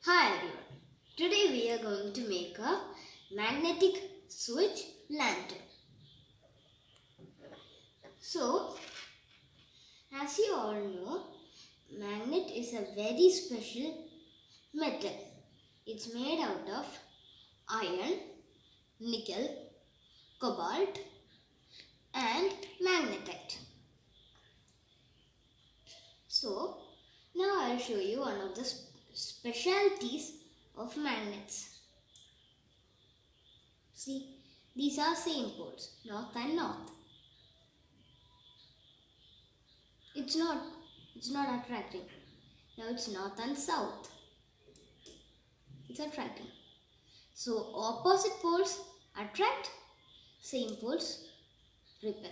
Hi everyone. Today we are going to make a magnetic switch lantern. So, as you all know, magnet is a very special metal. It's made out of iron, nickel, cobalt and magnetite. So, now I'll show you one of the specialties of magnets. See, these are same poles, north and north. It's not attracting. Now it's north and south. It's attracting. So opposite poles attract, same poles repel.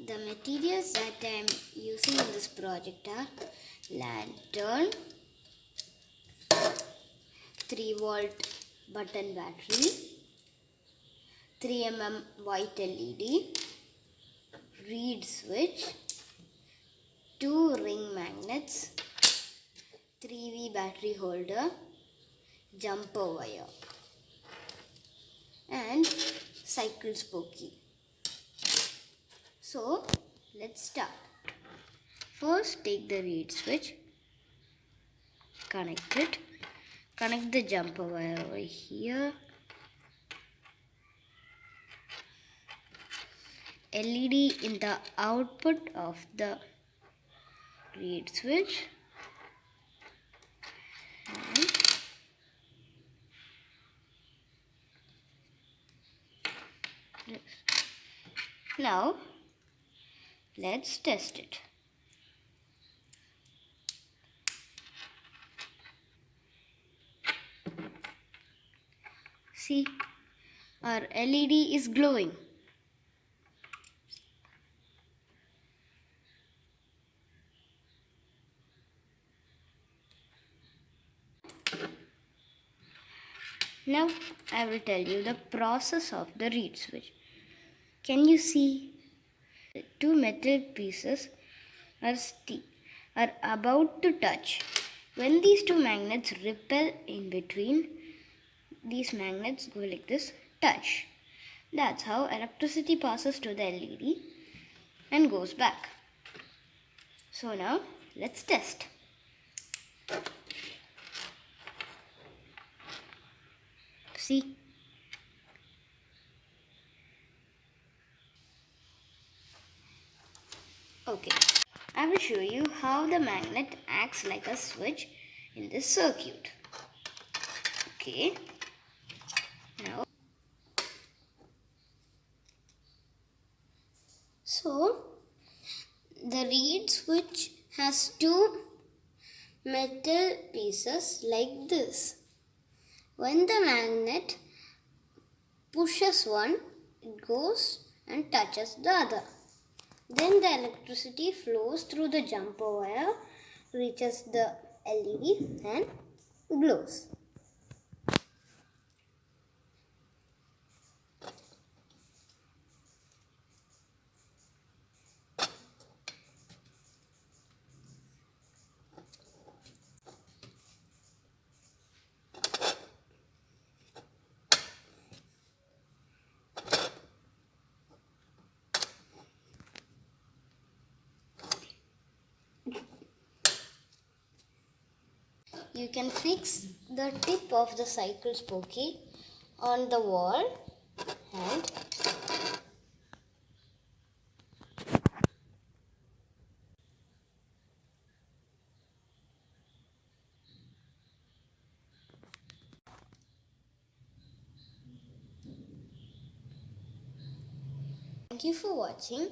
The materials that I am using in this project are lantern, 3-volt button battery, 3 mm white LED, reed switch, 2 ring magnets, 3V battery holder, jumper wire and cycle spokey. So let's start. First take the reed switch, connect it, connect the jumper wire over here, LED in the output of the reed switch and now let's test it. See, our LED is glowing. Now I will tell you the process of the reed switch. Can you see? The two metal pieces are about to touch. When these two magnets repel in between, these magnets go like this, touch. That's how electricity passes to the LED and goes back. So now let's test. See? Okay, I will show you how the magnet acts like a switch in this circuit. Okay, now so the reed switch has two metal pieces like this. When the magnet pushes one, it goes and touches the other. Then the electricity flows through the jumper wire, reaches the LED and glows. You can fix the tip of the cycle spokey on the wall and thank you for watching.